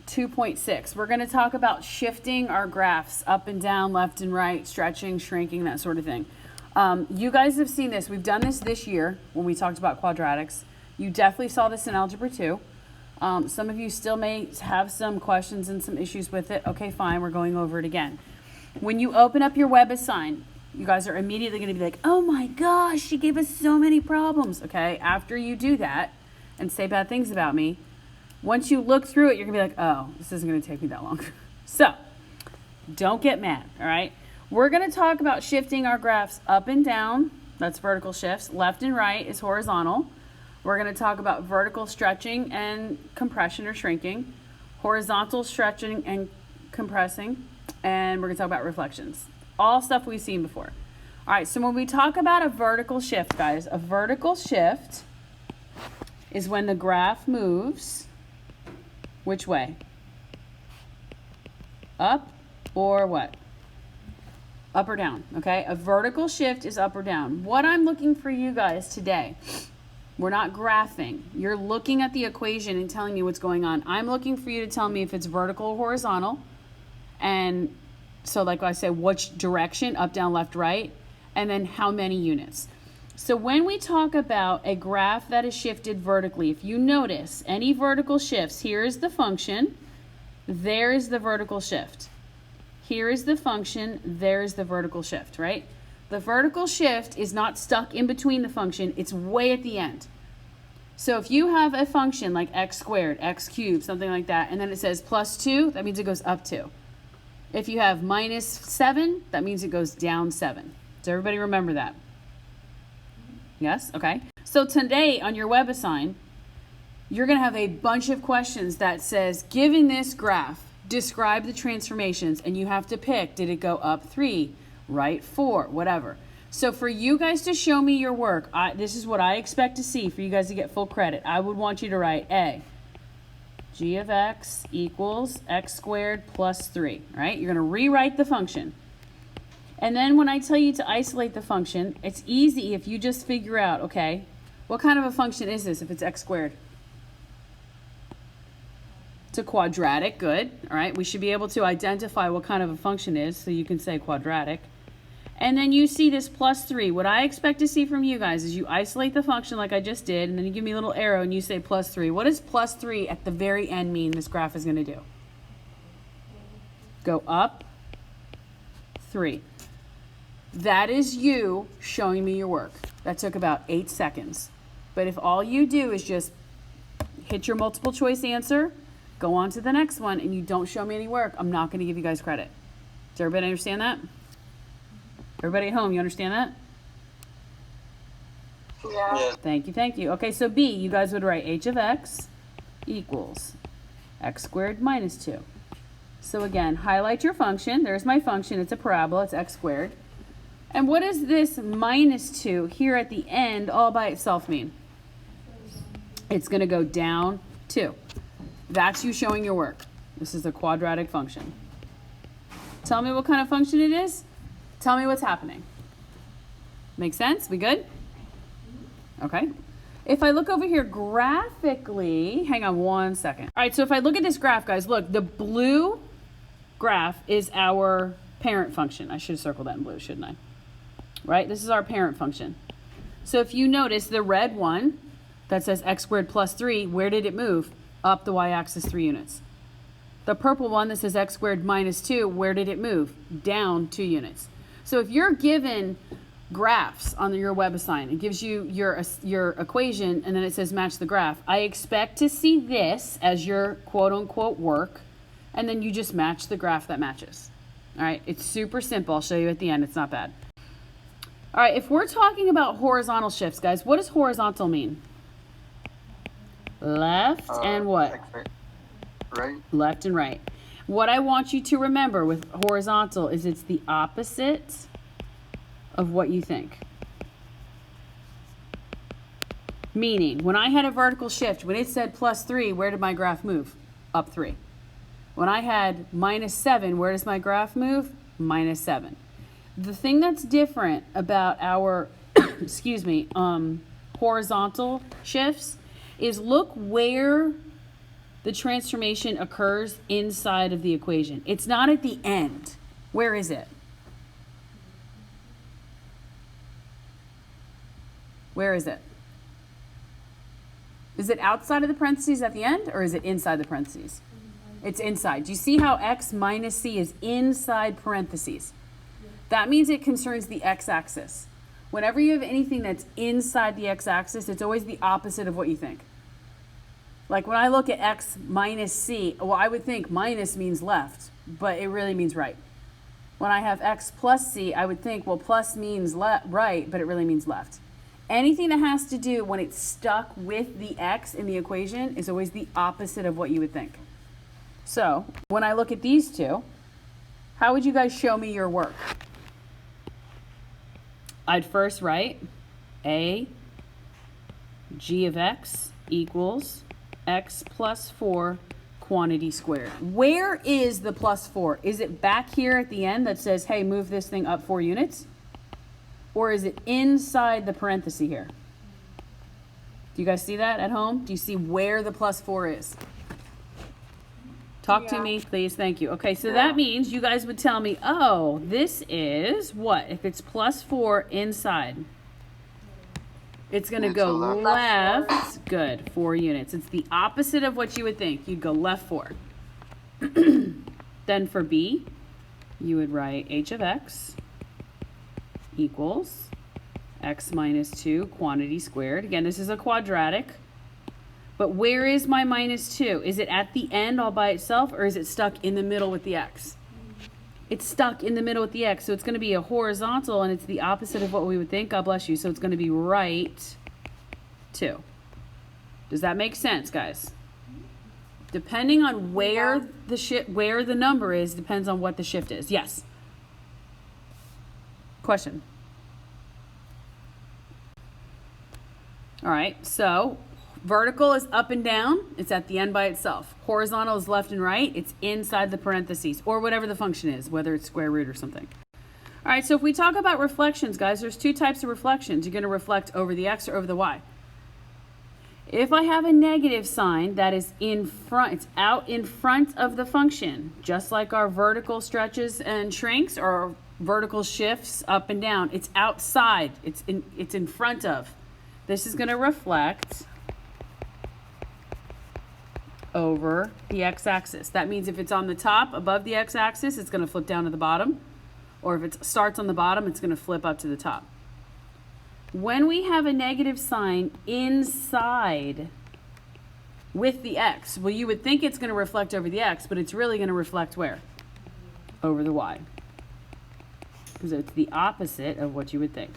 2.6. We're going to talk about shifting our graphs up and down, left and right, stretching, shrinking, that sort of thing. You guys have seen this. We've done this year when we talked about quadratics. You definitely saw this in Algebra 2. Some of you still may have some questions and some issues with it. Okay, fine. We're going over it again. When you open up your WebAssign, you guys are immediately going to be like, oh my gosh, she gave us so many problems. Okay, after you do that and say bad things about me, once you look through it, you're going to be like, oh, this isn't going to take me that long. So don't get mad, all right? We're going to talk about shifting our graphs up and down. That's vertical shifts. Left and right is horizontal. We're going to talk about vertical stretching and compression or shrinking, horizontal stretching and compressing, and we're going to talk about reflections. All stuff we've seen before. All right, so when we talk about a vertical shift, guys, a vertical shift is when the graph moves which way? Up or what? Up or down, okay? A vertical shift is up or down. What I'm looking for you guys today, we're not graphing. You're looking at the equation and telling me what's going on. I'm looking for you to tell me if it's vertical or horizontal. And so like I said, which direction, up, down, left, right, and then how many units. So when we talk about a graph that is shifted vertically, if you notice any vertical shifts, here is the function, there is the vertical shift. Here is the function, there is the vertical shift, right? The vertical shift is not stuck in between the function, it's way at the end. So if you have a function like x squared, x cubed, something like that, and then it says plus 2, that means it goes up 2. If you have minus 7, that means it goes down 7. Does everybody remember that? Yes? Okay. So today on your WebAssign, you're going to have a bunch of questions that says, given this graph, describe the transformations, and you have to pick, did it go up 3, right 4, whatever. So for you guys to show me your work, this is what I expect to see for you guys to get full credit. I would want you to write A, g of x equals x squared plus 3, right? You're going to rewrite the function. And then when I tell you to isolate the function, it's easy if you just figure out, okay, what kind of a function is this if it's x squared? It's a quadratic, good. All right, we should be able to identify what kind of a function is, so you can say quadratic. And then you see this plus 3. What I expect to see from you guys is you isolate the function like I just did, and then you give me a little arrow and you say plus 3. What does plus 3 at the very end mean this graph is going to do? Go up 3. That is you showing me your work. That took about 8 seconds. But if all you do is just hit your multiple choice answer, go on to the next one, and you don't show me any work, I'm not going to give you guys credit. Does everybody understand that? Everybody at home, you understand that? Yeah. Thank you, thank you. Okay, so B, you guys would write h of x equals x squared minus 2. So again, highlight your function. There's my function. It's a parabola. It's x squared. And what does this minus 2 here at the end all by itself mean? It's going to go down 2. That's you showing your work. This is a quadratic function. Tell me what kind of function it is. Tell me what's happening. Make sense? We good? Okay. If I look over here graphically, hang on one second. All right, so if I look at this graph, guys, look, the blue graph is our parent function. I should have circled that in blue, shouldn't I? Right? This is our parent function. So if you notice the red one that says x squared plus 3, where did it move? Up the y-axis 3 units. The purple one that says x squared minus 2, where did it move? Down 2 units. So if you're given graphs on your WebAssign, it gives you your equation, and then it says match the graph. I expect to see this as your quote-unquote work, and then you just match the graph that matches. All right, it's super simple. I'll show you at the end. It's not bad. All right, if we're talking about horizontal shifts, guys, what does horizontal mean? Left and what? Right. Left and right. What I want you to remember with horizontal is it's the opposite of what you think. Meaning, when I had a vertical shift, when it said plus 3, where did my graph move? Up 3. When I had minus 7, where does my graph move? Minus 7. The thing that's different about our, excuse me, horizontal shifts is look where the transformation occurs inside of the equation. It's not at the end. Where is it? Where is it? Is it outside of the parentheses at the end, or is it inside the parentheses? It's inside. Do you see how x minus c is inside parentheses? That means it concerns the x-axis. Whenever you have anything that's inside the x-axis, it's always the opposite of what you think. Like when I look at x minus c, well, I would think minus means left, but it really means right. When I have x plus c, I would think, well, plus means right, but it really means left. Anything that has to do when it's stuck with the x in the equation is always the opposite of what you would think. So when I look at these two, how would you guys show me your work? I'd first write a g of x equals x plus 4 quantity squared. Where is the plus 4? Is it back here at the end that says, hey, move this thing up 4 units? Or is it inside the parenthesis here? Do you guys see that at home? Do you see where the plus 4 is? Talk to me, please. Thank you. Okay, so that means you guys would tell me, oh, this is what? If it's plus 4 inside, it's going to go left. Good, 4 units. It's the opposite of what you would think. You'd go left 4. Then for B, you would write h of x equals x minus 2 quantity squared. Again, this is a quadratic. But where is my minus 2? Is it at the end all by itself, or is it stuck in the middle with the x? It's stuck in the middle with the x, so it's going to be a horizontal, and it's the opposite of what we would think. God bless you. So it's going to be right 2. Does that make sense, guys? Depending on where the number is, depends on what the shift is. Yes. Question. All right, so vertical is up and down. It's at the end by itself. Horizontal is left and right. It's inside the parentheses, or whatever the function is, whether it's square root or something. All right, so if we talk about reflections, guys, there's 2 types of reflections. You're going to reflect over the x or over the y. If I have a negative sign that is in front, it's out in front of the function, just like our vertical stretches and shrinks or vertical shifts up and down. It's outside. It's in front of. This is going to reflect over the x-axis. That means if it's on the top above the x-axis, it's going to flip down to the bottom. Or if it starts on the bottom, it's going to flip up to the top. When we have a negative sign inside with the x, well, you would think it's going to reflect over the x, but it's really going to reflect where? Over the y. Because it's the opposite of what you would think.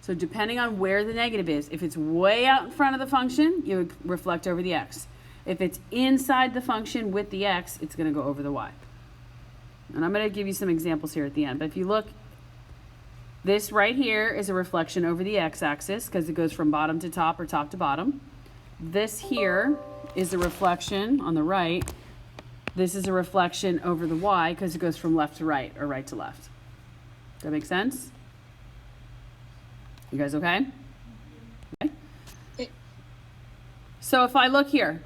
So depending on where the negative is, if it's way out in front of the function, you would reflect over the x. If it's inside the function with the x, it's going to go over the y. And I'm going to give you some examples here at the end. But if you look, this right here is a reflection over the x-axis because it goes from bottom to top or top to bottom. This here is a reflection on the right. This is a reflection over the y because it goes from left to right or right to left. Does that make sense? You guys okay? Okay. So if I look here,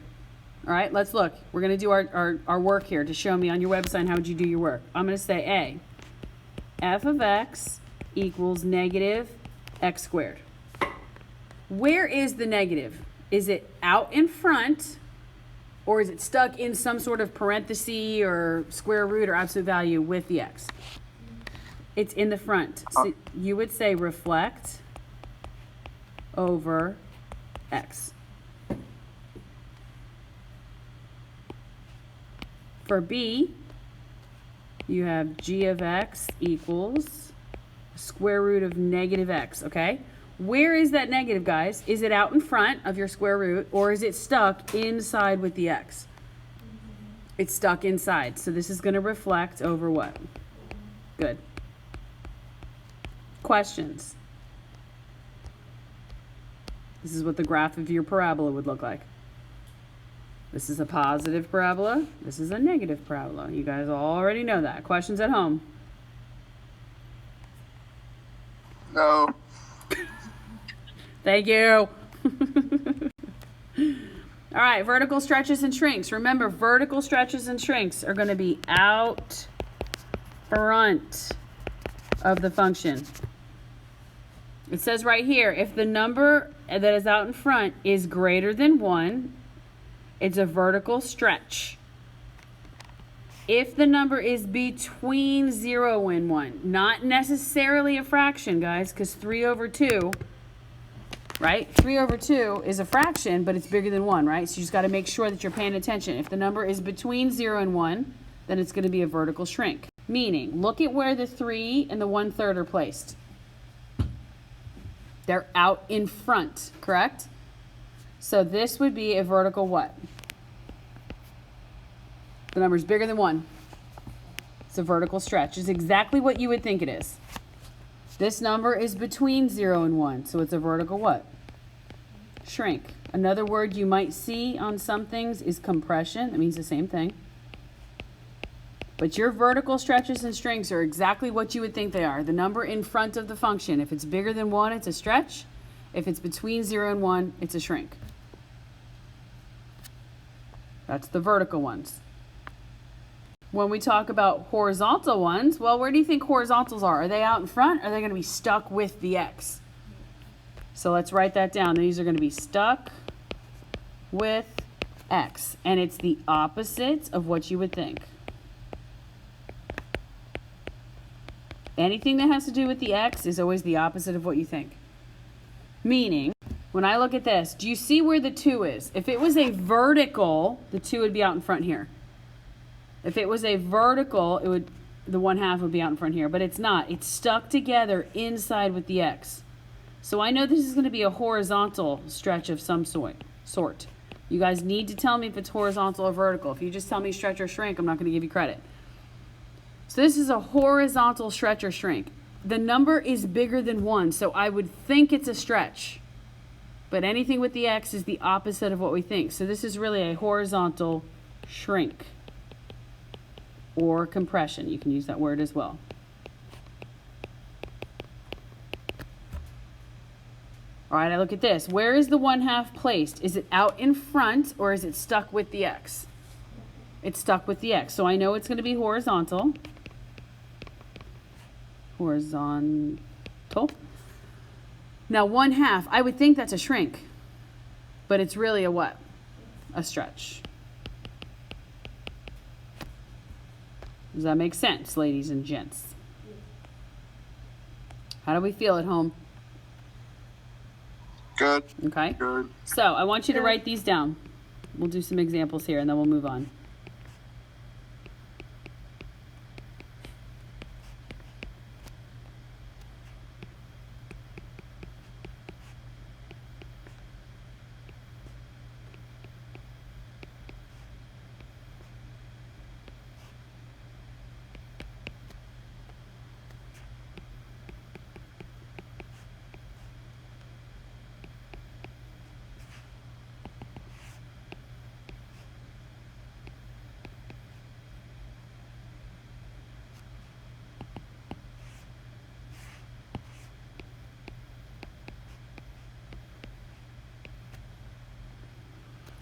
all right, let's look. We're going to do our work here to show me on your website how would you do your work. I'm going to say A, f of x equals negative x squared. Where is the negative? Is it out in front, or is it stuck in some sort of parenthesis or square root or absolute value with the x? It's in the front. So you would say reflect over x. For B, you have g of x equals square root of negative x, okay? Where is that negative, guys? Is it out in front of your square root, or is it stuck inside with the x? It's stuck inside, so this is going to reflect over what? Good. Questions? This is what the graph of your parabola would look like. This is a positive parabola. This is a negative parabola. You guys already know that. Questions at home? No. Thank you. All right, vertical stretches and shrinks. Remember, vertical stretches and shrinks are going to be out front of the function. It says right here, if the number that is out in front is greater than 1, it's a vertical stretch. If the number is between 0 and 1, not necessarily a fraction, guys, because 3 over 2, right? 3 over 2 is a fraction, but it's bigger than 1, right? So you just got to make sure that you're paying attention. If the number is between 0 and 1, then it's going to be a vertical shrink. Meaning, look at where the 3 and the 1/3 are placed. They're out in front, correct? So this would be a vertical what? The number is bigger than 1. It's a vertical stretch. It's exactly what you would think it is. This number is between 0 and 1, so it's a vertical what? Shrink. Another word you might see on some things is compression. That means the same thing. But your vertical stretches and shrinks are exactly what you would think they are. The number in front of the function. If it's bigger than 1, it's a stretch. If it's between 0 and 1, it's a shrink. That's the vertical ones. When we talk about horizontal ones, well, where do you think horizontals are? Are they out in front? Or are they going to be stuck with the x? So let's write that down. These are going to be stuck with x. And it's the opposite of what you would think. Anything that has to do with the x is always the opposite of what you think. Meaning, when I look at this, do you see where the 2 is? If it was a vertical, the 2 would be out in front here. If it was a vertical, the 1/2 would be out in front here, but it's not. It's stuck together inside with the x. So I know this is going to be a horizontal stretch of some sort. You guys need to tell me if it's horizontal or vertical. If you just tell me stretch or shrink, I'm not going to give you credit. So this is a horizontal stretch or shrink. The number is bigger than 1, so I would think it's a stretch. But anything with the x is the opposite of what we think. So this is really a horizontal shrink. Or compression. You can use that word as well. All right, I look at this. Where is the 1/2 placed? Is it out in front or is it stuck with the x? It's stuck with the x. So I know it's going to be horizontal. Horizontal. Now 1/2, I would think that's a shrink. But it's really a what? A stretch. Does that make sense, ladies and gents? How do we feel at home? Good. Okay. Good. So I want you to write these down. We'll do some examples here and then we'll move on.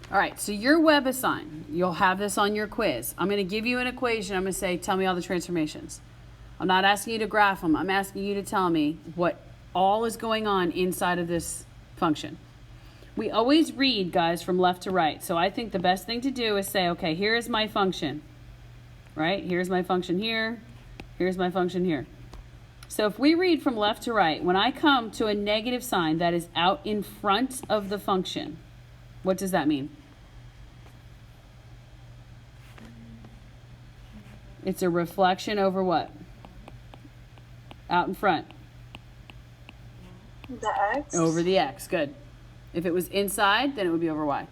All right, so your web assign, you'll have this on your quiz. I'm going to give you an equation. I'm going to say, tell me all the transformations. I'm not asking you to graph them. I'm asking you to tell me what all is going on inside of this function. We always read, guys, from left to right. So I think the best thing to do is say, okay, here is my function, right? Here's my function here. Here's my function here. So if we read from left to right, when I come to a negative sign that is out in front of the function, what does that mean? It's a reflection over what? Out in front. The x. Over the x, good. If it was inside, then it would be over y.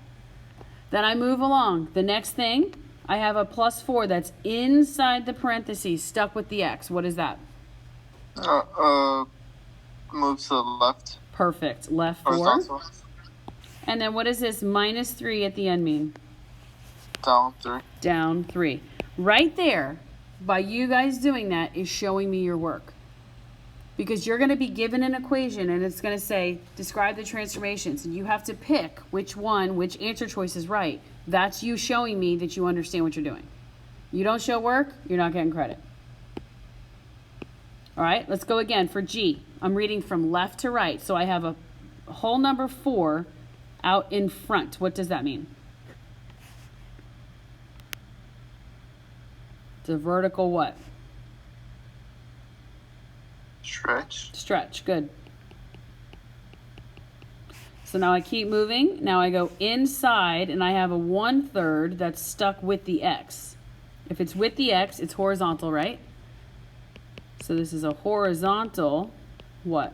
Then I move along. The next thing, I have a +4 that's inside the parentheses, stuck with the x. What is that? Move to the left. Perfect. Left 4. Horizontal. And then what does this -3 at the end mean? Down 3. Down 3. Right there, by you guys doing that, is showing me your work. Because you're going to be given an equation and it's going to say, describe the transformations. And you have to pick which answer choice is right. That's you showing me that you understand what you're doing. You don't show work, you're not getting credit. All right, let's go again for G. I'm reading from left to right. So I have a whole number 4 out in front. What does that mean? It's a vertical what? Stretch. Stretch, good. So now I keep moving. Now I go inside and I have a 1/3 that's stuck with the X. If it's with the X, it's horizontal, right? So this is a horizontal what?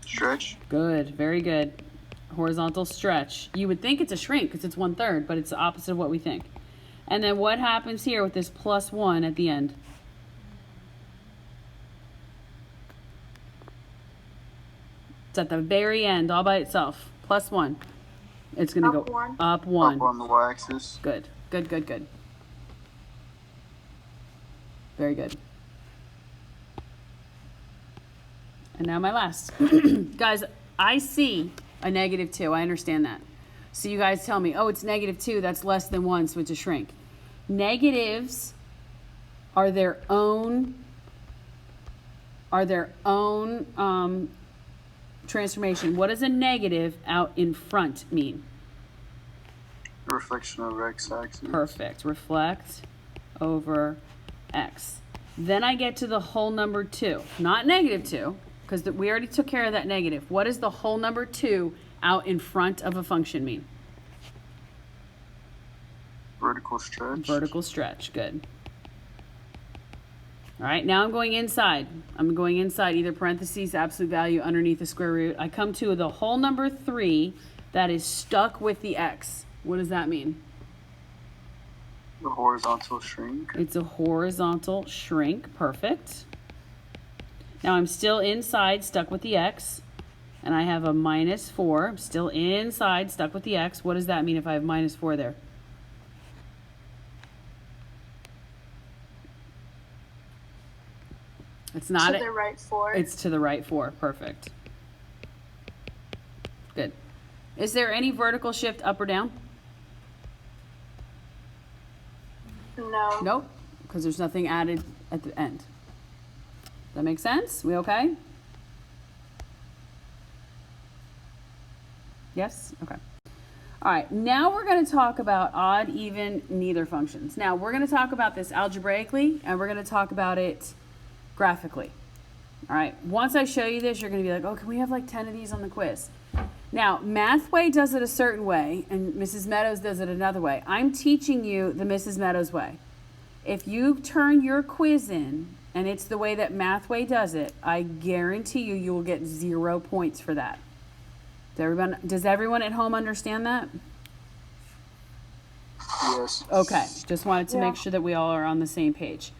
Stretch. Good, very good. Horizontal stretch. You would think it's a shrink because it's 1/3, but it's the opposite of what we think. And then what happens here with this +1 at the end? It's at the very end, all by itself. +1. It's going to go up 1. Up on the y-axis. Good, good, good, good. Very good. And now my last. Guys, I see a -2. I understand that. So you guys tell me, oh, it's -2. That's less than 1, so it's a shrink. Negatives are their own transformation. What does a negative out in front mean? Reflection over x-axis. Perfect. Reflect over x. Then I get to the whole number 2, not -2, because we already took care of that negative. What does the whole number 2 out in front of a function mean? Vertical stretch. Vertical stretch. Good. All right, now I'm going inside. I'm going inside either parentheses, absolute value, underneath the square root. I come to the whole number 3 that is stuck with the x. What does that mean? The horizontal shrink. It's a horizontal shrink. Perfect. Now I'm still inside, stuck with the x, and I have a -4. I'm still inside, stuck with the x. What does that mean if I have -4 there? It's not to the right 4. It's to the right 4. Perfect. Good. Is there any vertical shift up or down? No. Nope, because there's nothing added at the end. That make sense? We okay? Yes? Okay. All right, now we're going to talk about odd, even, neither functions. Now, we're going to talk about this algebraically, and we're going to talk about it graphically. All right, once I show you this, you're going to be like, oh, can we have like 10 of these on the quiz? Now, Mathway does it a certain way, and Mrs. Meadows does it another way. I'm teaching you the Mrs. Meadows way. If you turn your quiz in, and it's the way that Mathway does it, I guarantee you will get 0 points for that. Does everyone at home understand that? Yes. Okay, just wanted to make sure that we all are on the same page.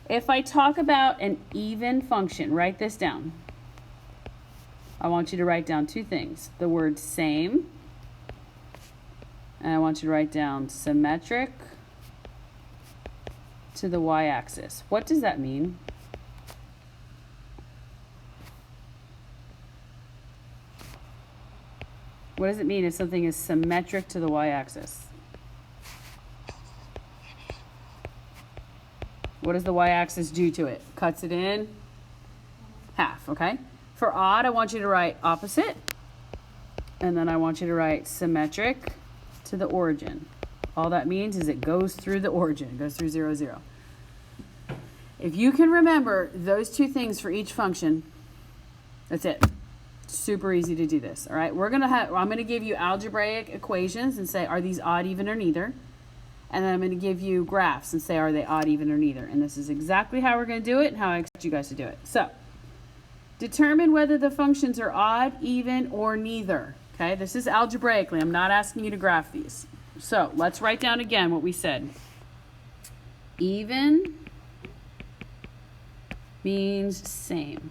If I talk about an even function, write this down. I want you to write down 2 things. The word same, and I want you to write down symmetric to the y-axis. What does that mean? What does it mean if something is symmetric to the y-axis? What does the y-axis do to it? Cuts it in half, okay? For odd, I want you to write opposite, and then I want you to write symmetric to the origin. All that means is it goes through the origin, it goes through 0, 0. If you can remember those 2 things for each function, that's it. Super easy to do this, all right? I'm gonna give you algebraic equations and say, are these odd, even, or neither? And then I'm gonna give you graphs and say, are they odd, even, or neither? And this is exactly how we're gonna do it and how I expect you guys to do it. So, determine whether the functions are odd, even, or neither. Okay, this is algebraically. I'm not asking you to graph these. So, let's write down again what we said. Even means same.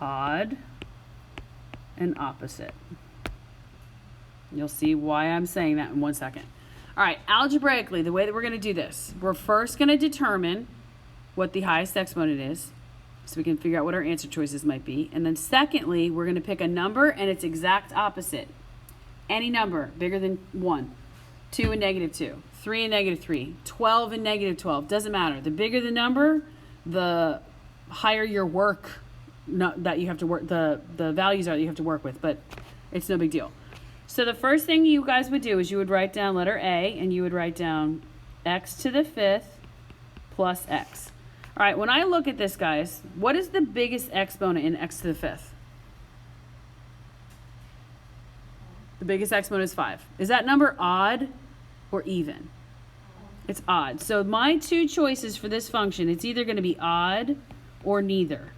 Odd and opposite. You'll see why I'm saying that in 1 second. All right, algebraically, the way that we're going to do this, we're first going to determine what the highest exponent is, so we can figure out what our answer choices might be. And then secondly, we're going to pick a number and its exact opposite. Any number bigger than 1, 2 and negative 2, 3 and negative 3, 12 and negative 12. Doesn't matter. The bigger the number, the higher your work that you have to work, the values are that you have to work with, but it's no big deal. So the first thing you guys would do is you would write down letter A, and you would write down x to the 5th plus x. All right, when I look at this, guys, what is the biggest exponent in x to the 5th? The biggest exponent is 5. Is that number odd or even? It's odd. So my two choices for this function, it's either going to be odd or neither.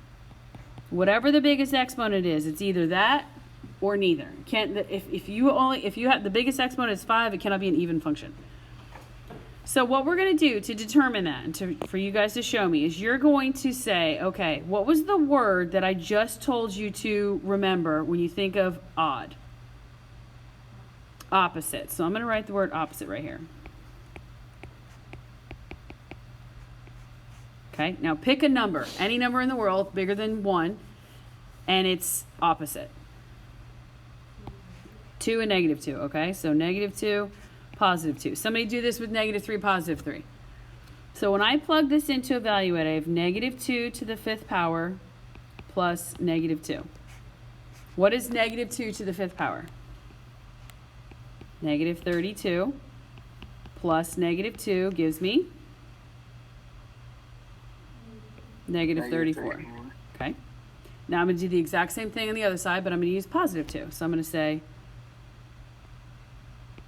Whatever the biggest exponent is, it's either that or neither. If you have the biggest exponent is 5, it cannot be an even function. So what we're going to do to determine that, and for you guys to show me, is you're going to say, okay, what was the word that I just told you to remember when you think of odd? Opposite. So I'm going to write the word opposite right here. Okay, now pick a number, any number in the world bigger than 1, and it's opposite. 2 and negative 2, okay? So negative 2, positive 2. Somebody do this with negative 3, positive 3. So when I plug this into evaluate, I have negative 2 to the 5th power plus negative 2. What is negative 2 to the 5th power? Negative 32 plus negative 2 gives me negative 34. Okay. Now I'm going to do the exact same thing on the other side, but I'm going to use positive 2. So I'm going to say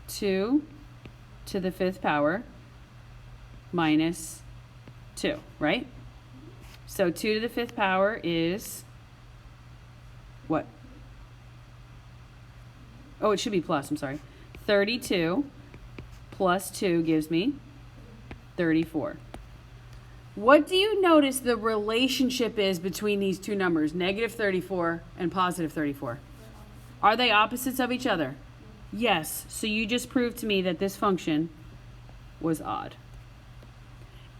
2 to the 5th power minus 2, right? So 2 to the 5th power is what? Oh, it should be plus, I'm sorry. 32 plus 2 gives me 34. What do you notice the relationship is between these two numbers, negative 34 and positive 34? Are they opposites of each other? Yes. So you just proved to me that this function was odd.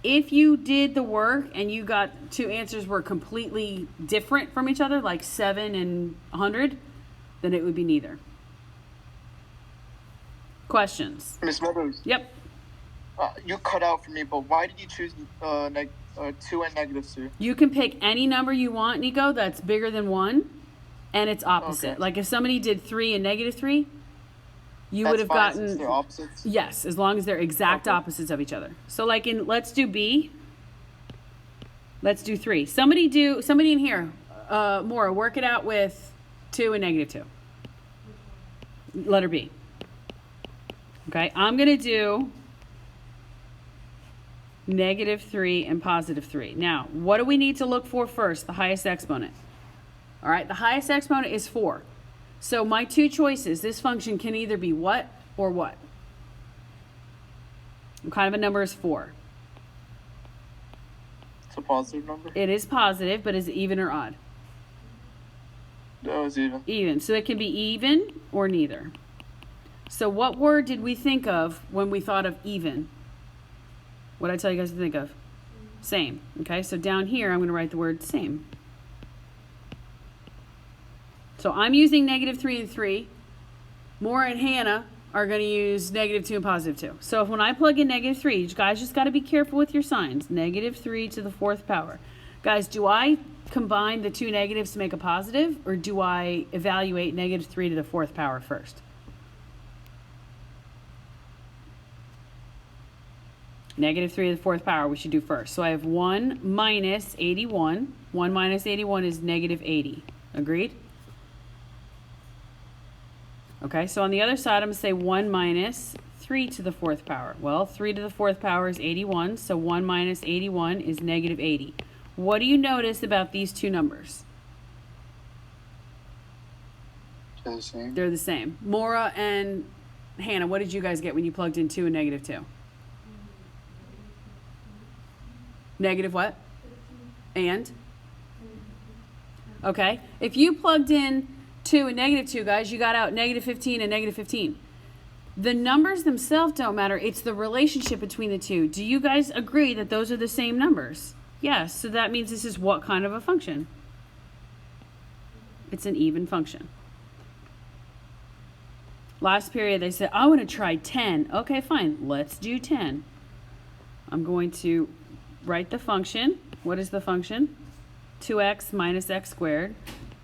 If you did the work and you got two answers were completely different from each other, like 7 and 100, then it would be neither. Questions? Miss Meadows. Yep. You cut out for me, but why did you choose 2 and negative 2? You can pick any number you want, Nico, that's bigger than 1, and it's opposite. Okay. Like if somebody did 3 and negative 3, you That's would have fine, gotten... since they're opposites? Yes, as long as they're exact opposites of each other. So like in, let's do B. Let's do 3. Somebody in here, Maura, work it out with 2 and negative 2. Letter B. Okay, I'm going to do negative 3 and positive 3. Now, what do we need to look for first? The highest exponent. All right, the highest exponent is 4. So my two choices, this function can either be what or what? What kind of a number is 4? It's a positive number? It is positive, but is it even or odd? No, it's even. Even. So it can be even or neither. So what word did we think of when we thought of even? What did I tell you guys to think of? Same. Okay, so down here I'm going to write the word same. So I'm using negative 3 and 3. Maura and Hannah are going to use negative 2 and positive 2. So if when I plug in negative 3, you guys just got to be careful with your signs. Negative 3 to the 4th power. Guys, do I combine the two negatives to make a positive, or do I evaluate negative 3 to the 4th power first? Negative 3 to the 4th power we should do first. So I have 1 minus 81. 1 minus 81 is negative 80. Agreed? Okay, so on the other side, I'm going to say 1 minus 3 to the 4th power. Well, 3 to the 4th power is 81, so 1 minus 81 is negative 80. What do you notice about these two numbers? They're the same. They're the same. Maura and Hannah, what did you guys get when you plugged in 2 and negative 2? Negative what? And? Okay, if you plugged in 2 and negative 2, guys, you got out negative 15 and negative 15. The numbers themselves don't matter. It's the relationship between the two. Do you guys agree that those are the same numbers? Yes, so that means this is what kind of a function? It's an even function. Last period, they said, I want to try 10. Okay, fine. Let's do 10. I'm going to write the function. What is the function? 2x minus x squared.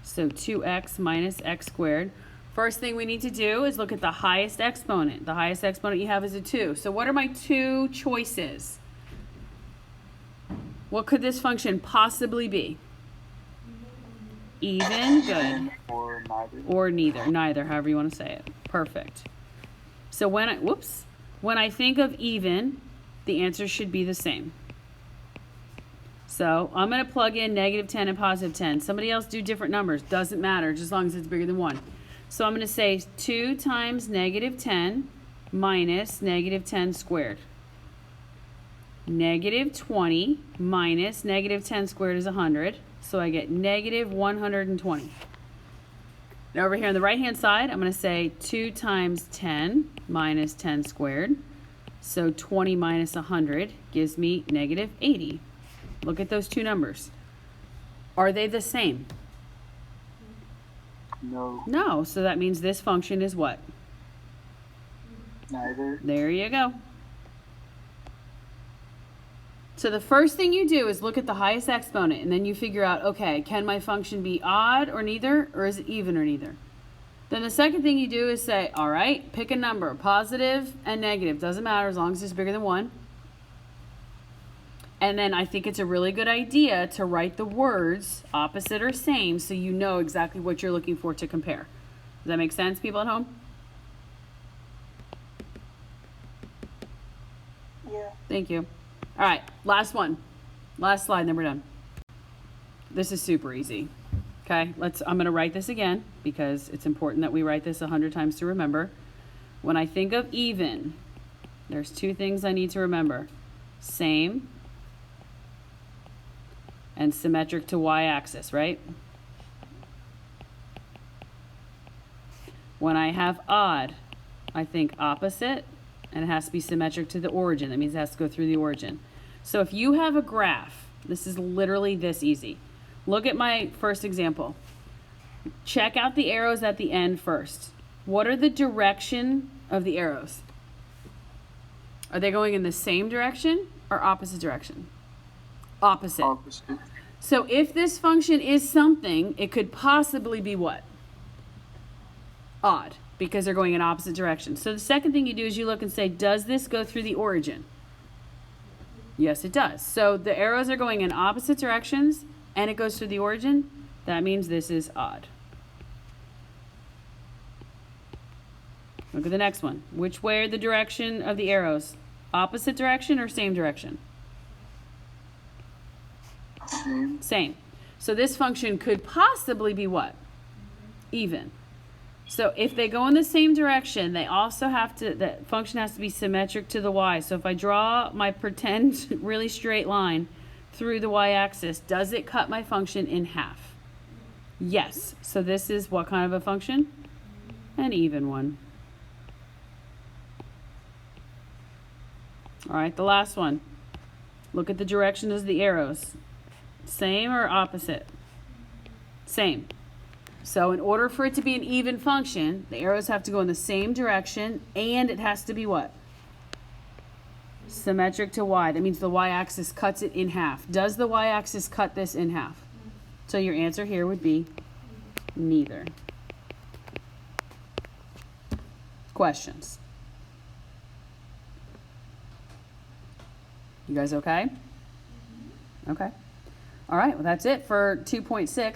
So 2x minus x squared. First thing we need to do is look at the highest exponent. The highest exponent you have is a 2. So what are my two choices? What could this function possibly be? Even, good. Or neither. Or neither. Neither, however you want to say it. Perfect. So when I think of even, the answer should be the same. So I'm going to plug in negative 10 and positive 10. Somebody else do different numbers. Doesn't matter, just as long as it's bigger than 1. So I'm going to say 2 times negative 10 minus negative 10 squared. Negative 20 minus negative 10 squared is 100. So I get negative 120. Now over here on the right-hand side, I'm going to say 2 times 10 minus 10 squared. So 20 minus 100 gives me negative 80. Look at those two numbers. Are they the same? No. No, so that means this function is what? Neither. There you go. So the first thing you do is look at the highest exponent, and then you figure out, okay, can my function be odd or neither, or is it even or neither? Then the second thing you do is say, all right, pick a number, positive and negative. Doesn't matter as long as it's bigger than 1. And then I think it's a really good idea to write the words opposite or same so you know exactly what you're looking for to compare. Does that make sense, people at home? Yeah. Thank you. All right, last one. Last slide, then we're done. This is super easy. Okay, I'm going to write this again because it's important that we write this 100 times to remember. When I think of even, there's two things I need to remember. Same and symmetric to y-axis, right? When I have odd, I think opposite, and it has to be symmetric to the origin. That means it has to go through the origin. So if you have a graph, this is literally this easy. Look at my first example. Check out the arrows at the end first. What are the direction of the arrows? Are they going in the same direction or opposite direction? Opposite. Opposite. So if this function is something, it could possibly be what? Odd, because they're going in opposite directions. So the second thing you do is you look and say, does this go through the origin? Yes, it does. So the arrows are going in opposite directions and it goes through the origin. That means this is odd. Look at the next one. Which way are the direction of the arrows? Opposite direction or same direction? Same. Same. So this function could possibly be what? Even. So if they go in the same direction, they also have to, the function has to be symmetric to the y. So if I draw my pretend really straight line through the y-axis, does it cut my function in half? Yes. So this is what kind of a function? An even one. All right, the last one. Look at the directions of the arrows. Same or opposite? Same. So in order for it to be an even function, the arrows have to go in the same direction and it has to be what? Symmetric to y. That means the y-axis cuts it in half. Does the y-axis cut this in half? So your answer here would be neither. Questions? You guys okay? Okay. All right, well that's it for 2.6.